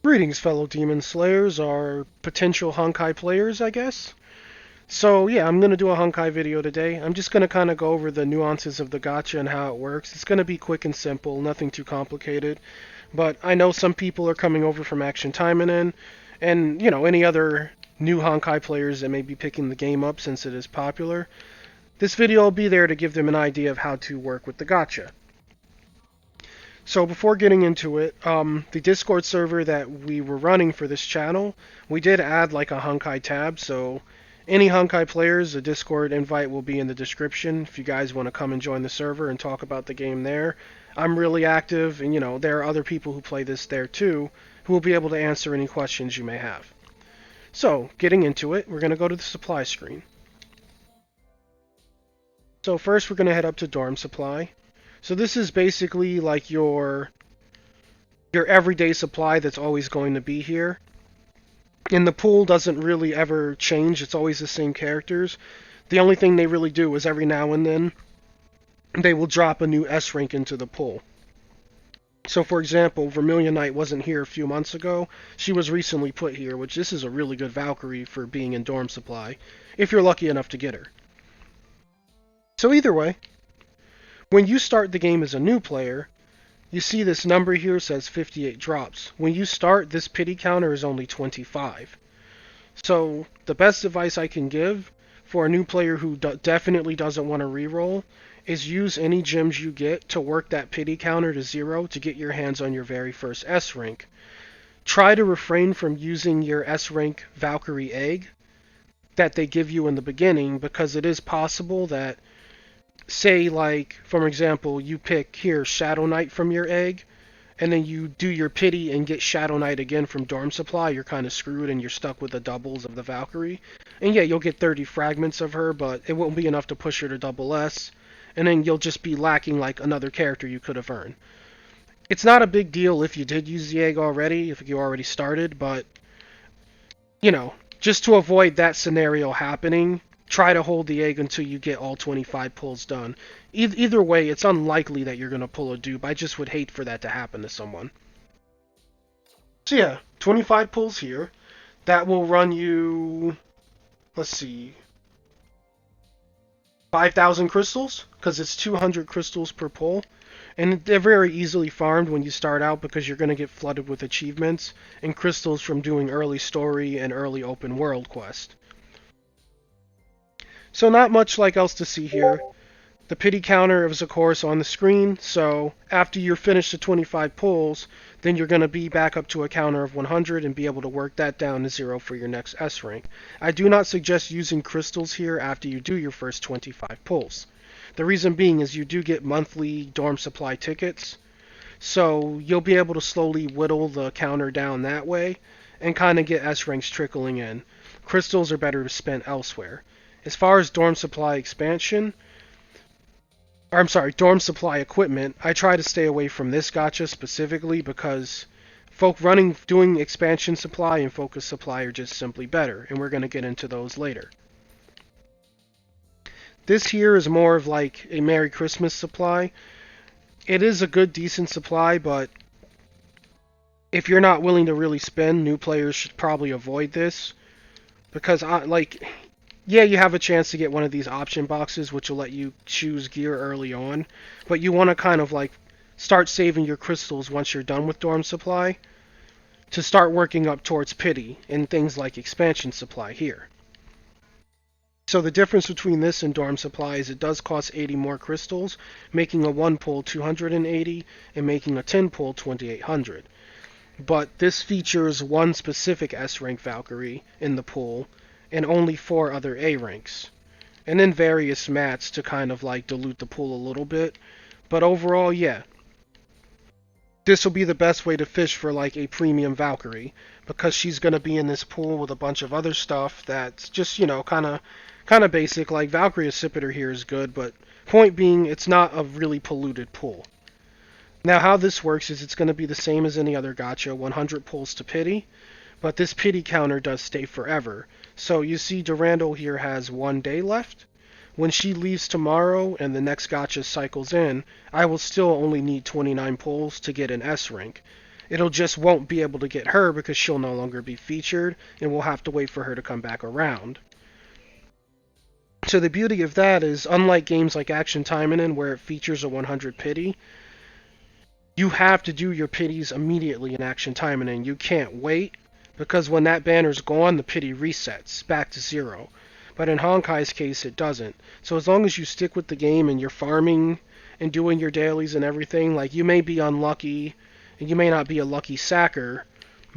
Greetings, fellow Demon Slayers, or potential Honkai players, I guess. So yeah, I'm going to do a Honkai video today. I'm just going to kind of go over the nuances of the gacha and how it works. It's going to be quick and simple, nothing too complicated. But I know some people are coming over from Action Taimanen, and any other new Honkai players that may be picking the game up since it is popular. This video will be there to give them an idea of how to work with the gacha. So before getting into it, the Discord server that we were running for this channel, we did add like a Honkai tab, so any Honkai players, the Discord invite will be in the description if you guys want to come and join the server and talk about the game there. I'm really active, and there are other people who play this there too, who will be able to answer any questions you may have. So, getting into it, we're going to go to the supply screen. So first we're going to head up to dorm supply. So this is basically like your everyday supply that's always going to be here. And the pool doesn't really ever change. It's always the same characters. The only thing they really do is every now and then they will drop a new S rank into the pool. So for example, Vermilion Knight wasn't here a few months ago. She was recently put here, which this is a really good Valkyrie for being in dorm supply, if you're lucky enough to get her. So either way, when you start the game as a new player, you see this number here says 58 drops. When you start, this pity counter is only 25. So the best advice I can give for a new player who definitely doesn't want to reroll is use any gems you get to work that pity counter to 0 to get your hands on your very first S rank. Try to refrain from using your S rank Valkyrie egg that they give you in the beginning, because it is possible that, say, like, for example, you pick here Shadow Knight from your egg, and then you do your pity and get Shadow Knight again from dorm supply, you're kind of screwed and you're stuck with the doubles of the Valkyrie. And yeah, you'll get 30 fragments of her, but it won't be enough to push her to double S, and then you'll just be lacking like another character you could have earned. It's not a big deal if you did use the egg already, if you already started, but, just to avoid that scenario happening, try to hold the egg until you get all 25 pulls done. Either way, it's unlikely that you're going to pull a dupe. I just would hate for that to happen to someone. So yeah, 25 pulls here. That will run you, let's see, 5,000 crystals, because it's 200 crystals per pull. And they're very easily farmed when you start out because you're going to get flooded with achievements and crystals from doing early story and early open world quest. So not much like else to see here. The pity counter is of course on the screen, so after you're finished the 25 pulls, then you're going to be back up to a counter of 100 and be able to work that down to 0 for your next S rank. I do not suggest using crystals here after you do your first 25 pulls. The reason being is you do get monthly dorm supply tickets, so you'll be able to slowly whittle the counter down that way and kind of get S ranks trickling in. Crystals are better spent elsewhere. As far as dorm supply dorm supply equipment, I try to stay away from this gacha specifically because doing expansion supply and focus supply are just simply better, and we're going to get into those later. This here is more of like a Merry Christmas supply. It is a good, decent supply, but if you're not willing to really spend, new players should probably avoid this, because yeah, you have a chance to get one of these option boxes, which will let you choose gear early on, but you want to kind of like start saving your crystals once you're done with dorm supply to start working up towards pity and things like expansion supply here. So the difference between this and dorm supply is it does cost 80 more crystals, making a 1 pull 280 and making a 10 pull 2800. But this features one specific S rank Valkyrie in the pool, and only 4 other A ranks, and then various mats to kind of like dilute the pool a little bit. But overall, yeah, this will be the best way to fish for like a premium Valkyrie, because she's going to be in this pool with a bunch of other stuff that's just, kind of basic. Like Valkyrie Accipiter here is good, but point being, it's not a really polluted pool. Now how this works is it's going to be the same as any other gacha, 100 pulls to pity, but this pity counter does stay forever. So you see Durandal here has 1 day left. When she leaves tomorrow and the next gacha cycles in, I will still only need 29 pulls to get an S rank. It'll just won't be able to get her because she'll no longer be featured, and we'll have to wait for her to come back around. So the beauty of that is, unlike games like Action Taimanen where it features a 100 pity, you have to do your pities immediately in Action Taimanen. You can't wait, because when that banner's gone, the pity resets back to 0. But in Honkai's case, it doesn't. So as long as you stick with the game and you're farming and doing your dailies and everything, like, you may be unlucky and you may not be a lucky sacker,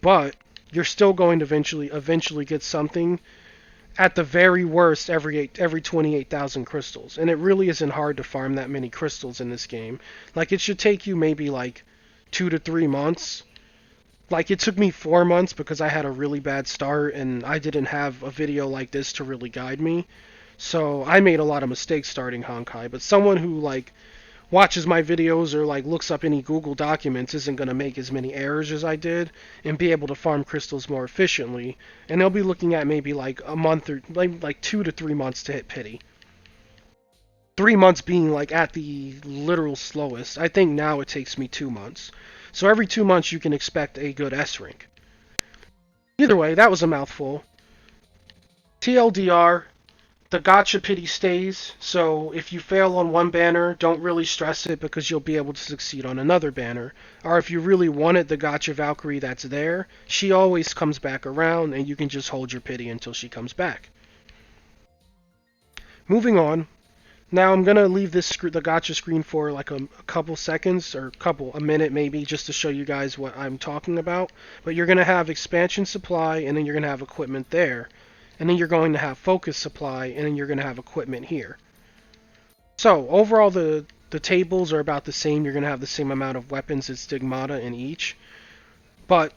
but you're still going to eventually get something. At the very worst, every 28,000 crystals. And it really isn't hard to farm that many crystals in this game. Like, it should take you maybe like 2 to 3 months. Like, it took me 4 months because I had a really bad start and I didn't have a video like this to really guide me. So I made a lot of mistakes starting Honkai. But someone who, like, watches my videos or, like, looks up any Google documents isn't going to make as many errors as I did and be able to farm crystals more efficiently. And they'll be looking at maybe like a month or like 2 to 3 months to hit pity. 3 months being like at the literal slowest. I think now it takes me 2 months. So every 2 months you can expect a good S rank. Either way, that was a mouthful. TLDR, the gacha pity stays, so if you fail on one banner, don't really stress it because you'll be able to succeed on another banner. Or if you really wanted the gacha Valkyrie that's there, she always comes back around and you can just hold your pity until she comes back. Moving on. Now I'm going to leave the gacha screen for like a couple seconds, or a minute maybe, just to show you guys what I'm talking about. But you're going to have expansion supply, and then you're going to have equipment there. And then you're going to have focus supply, and then you're going to have equipment here. So overall, the tables are about the same. You're going to have the same amount of weapons and stigmata in each. But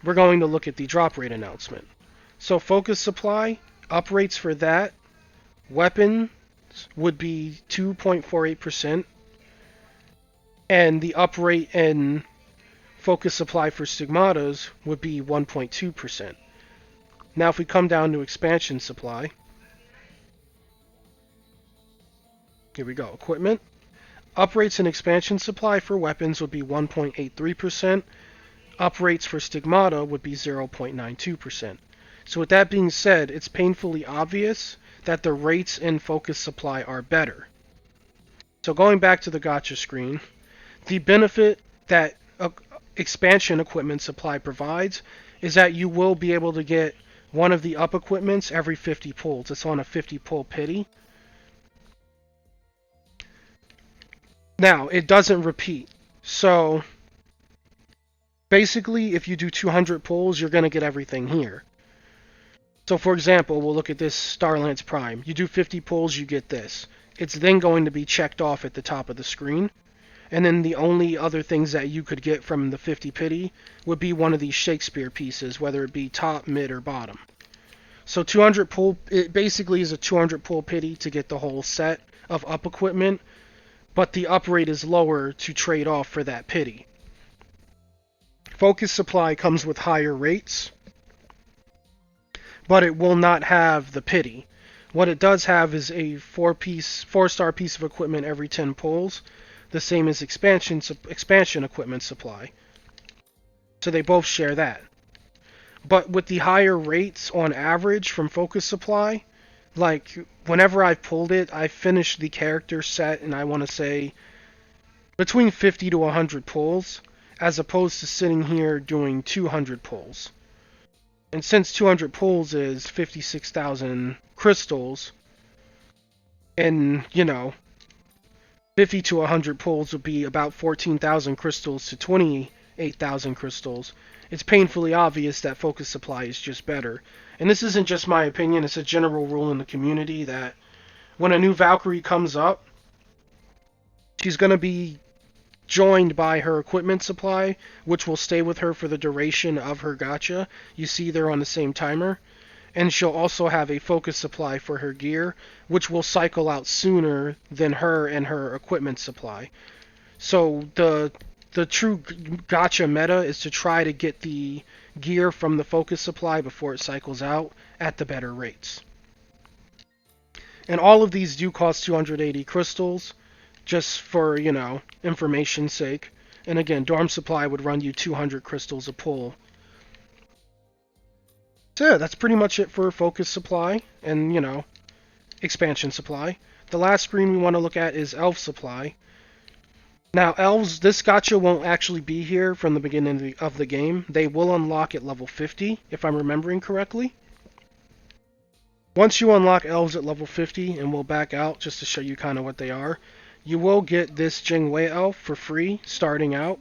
we're going to look at the drop rate announcement. So focus supply, up rates for that, weapon would be 2.48%, and the up rate and focus supply for stigmatas would be 1.2%. Now if we come down to expansion supply, here we go, equipment. Up rates and expansion supply for weapons would be 1.83%. Up rates for stigmata would be 0.92%. So with that being said, it's painfully obvious that the rates in focus supply are better. So going back to the gacha screen, the benefit that expansion equipment supply provides is that you will be able to get one of the up equipments every 50 pulls. It's on a 50 pull pity. Now, it doesn't repeat. So basically, if you do 200 pulls, you're going to get everything here. So for example, we'll look at this Starlance Prime. You do 50 pulls, you get this. It's then going to be checked off at the top of the screen. And then the only other things that you could get from the 50 pity would be one of these Shakespeare pieces, whether it be top, mid, or bottom. So 200 pull, it basically is a 200 pull pity to get the whole set of up equipment, but the up rate is lower to trade off for that pity. Focus supply comes with higher rates, but it will not have the pity. What it does have is a 4-star piece of equipment every 10 pulls, the same as expansion equipment supply. So they both share that. But with the higher rates on average from focus supply, like whenever I've pulled it, I've finished the character set and I want to say between 50 to 100 pulls, as opposed to sitting here doing 200 pulls. And since 200 pulls is 56,000 crystals, and, 50 to 100 pulls would be about 14,000 crystals to 28,000 crystals, it's painfully obvious that focus supply is just better. And this isn't just my opinion, it's a general rule in the community that when a new Valkyrie comes up, she's going to be joined by her equipment supply, which will stay with her for the duration of her gacha. You see they're on the same timer. And she'll also have a focus supply for her gear, which will cycle out sooner than her and her equipment supply. So the true gacha meta is to try to get the gear from the focus supply before it cycles out at the better rates. And all of these do cost 280 crystals, just for, information's sake. And again, dorm supply would run you 200 crystals a pull. So yeah, that's pretty much it for focus supply and, expansion supply. The last screen we want to look at is elf supply. Now, elves, this gacha won't actually be here from the beginning of the game. They will unlock at level 50, if I'm remembering correctly. Once you unlock elves at level 50, and we'll back out just to show you kind of what they are, you will get this Jingwei elf for free starting out.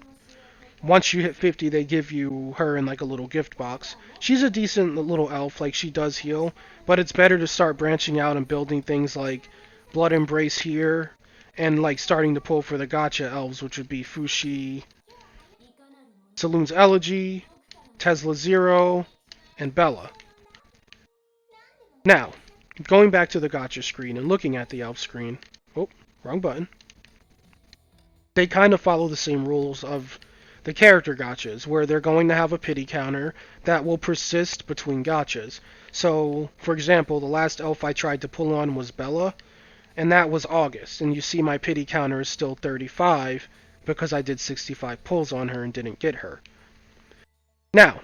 Once you hit 50, they give you her in like a little gift box. She's a decent little elf, like she does heal, but it's better to start branching out and building things like Blood Embrace here, and like starting to pull for the gacha elves, which would be Fushi, Saloon's Elegy, Tesla Zero, and Bella. Now, going back to the gacha screen and looking at the elf screen, oh, wrong button. They kind of follow the same rules of the character gachas, where they're going to have a pity counter that will persist between gachas. So, for example, the last elf I tried to pull on was Bella, and that was August, and you see my pity counter is still 35 because I did 65 pulls on her and didn't get her. Now,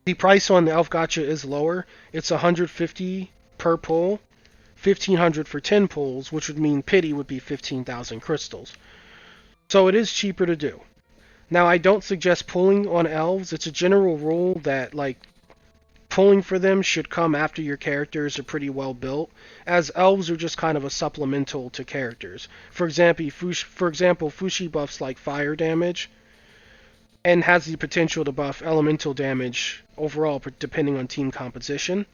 the price on the elf gacha is lower. It's 150 per pull, 1500 for 10 pulls, which would mean pity would be 15,000 crystals. So it is cheaper to do. Now, I don't suggest pulling on elves. It's a general rule that, like, pulling for them should come after your characters are pretty well built, as elves are just kind of a supplemental to characters. For example, Fushi buffs like fire damage, and has the potential to buff elemental damage overall, depending on team composition,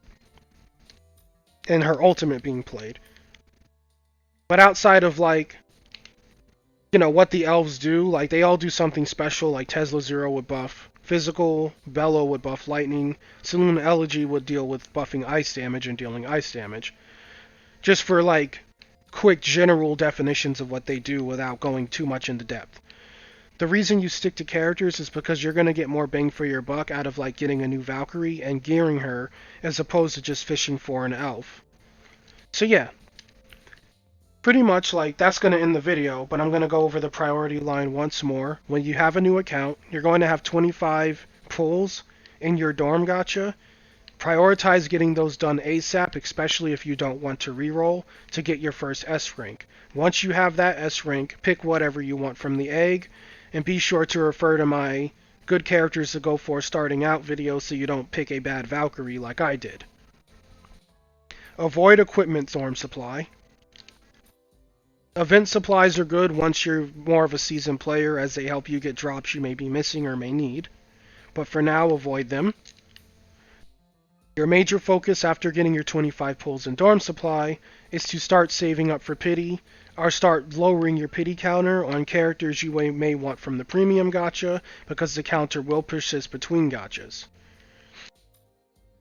and her ultimate being played. But outside of, like, what the elves do, like, they all do something special, like Tesla Zero would buff physical, Bello would buff lightning, Saloon Elegy would deal with buffing ice damage and dealing ice damage. Just for, like, quick general definitions of what they do without going too much into depth. The reason you stick to characters is because you're going to get more bang for your buck out of, like, getting a new Valkyrie and gearing her, as opposed to just fishing for an elf. So yeah, pretty much, like, that's going to end the video, but I'm going to go over the priority line once more. When you have a new account, you're going to have 25 pulls in your dorm gacha. Prioritize getting those done ASAP, especially if you don't want to reroll, to get your first S rank. Once you have that S rank, pick whatever you want from the egg, and be sure to refer to my good characters to go for starting out video so you don't pick a bad Valkyrie like I did. Avoid equipment dorm supply. Event supplies are good once you're more of a seasoned player, as they help you get drops you may be missing or may need, but for now, avoid them. Your major focus after getting your 25 pulls in dorm supply is to start saving up for pity, or start lowering your pity counter on characters you may want from the premium gacha, because the counter will persist between gachas.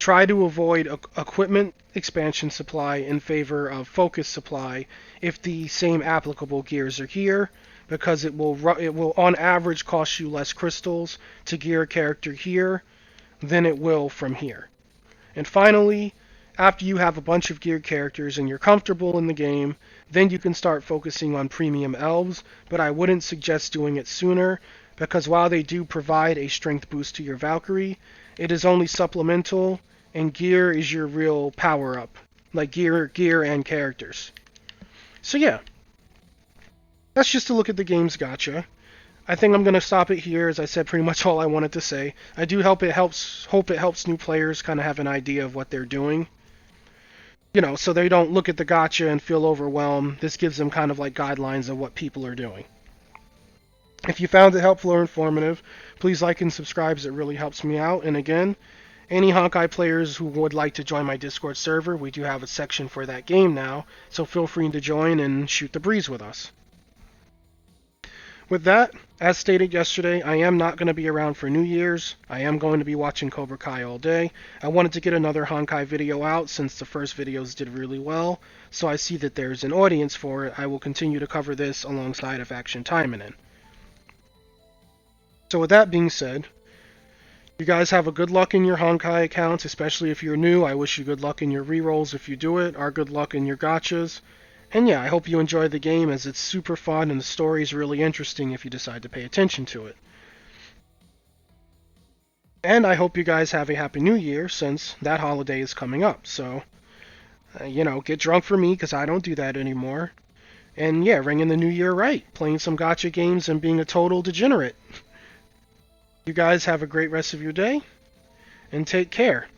Try to avoid equipment expansion supply in favor of focus supply if the same applicable gears are here, because it will on average cost you less crystals to gear a character here than it will from here. And finally, after you have a bunch of geared characters and you're comfortable in the game, then you can start focusing on premium elves, but I wouldn't suggest doing it sooner, because while they do provide a strength boost to your Valkyrie, it is only supplemental, and gear is your real power-up. Like gear and characters. So yeah, that's just a look at the game's gacha. I think I'm going to stop it here, as I said pretty much all I wanted to say. I do hope it helps new players kind of have an idea of what they're doing. So they don't look at the gacha and feel overwhelmed. This gives them kind of like guidelines of what people are doing. If you found it helpful or informative, please like and subscribe, as it really helps me out. And again, any Honkai players who would like to join my Discord server, we do have a section for that game now, so feel free to join and shoot the breeze with us. With that, as stated yesterday, I am not going to be around for New Year's. I am going to be watching Cobra Kai all day. I wanted to get another Honkai video out since the first videos did really well, so I see that there's an audience for it. I will continue to cover this alongside of Action Timing. So with that being said, you guys have a good luck in your Honkai accounts, especially if you're new. I wish you good luck in your rerolls if you do it, or good luck in your gachas. And yeah, I hope you enjoy the game as it's super fun and the story is really interesting if you decide to pay attention to it. And I hope you guys have a happy new year since that holiday is coming up. So, get drunk for me because I don't do that anymore. And yeah, ring in the new year right, playing some gacha games and being a total degenerate. You guys have a great rest of your day and take care.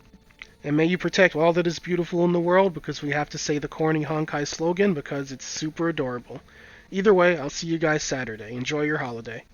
And may you protect all that is beautiful in the world because we have to say the corny Honkai slogan because it's super adorable. Either way, I'll see you guys Saturday. Enjoy your holiday.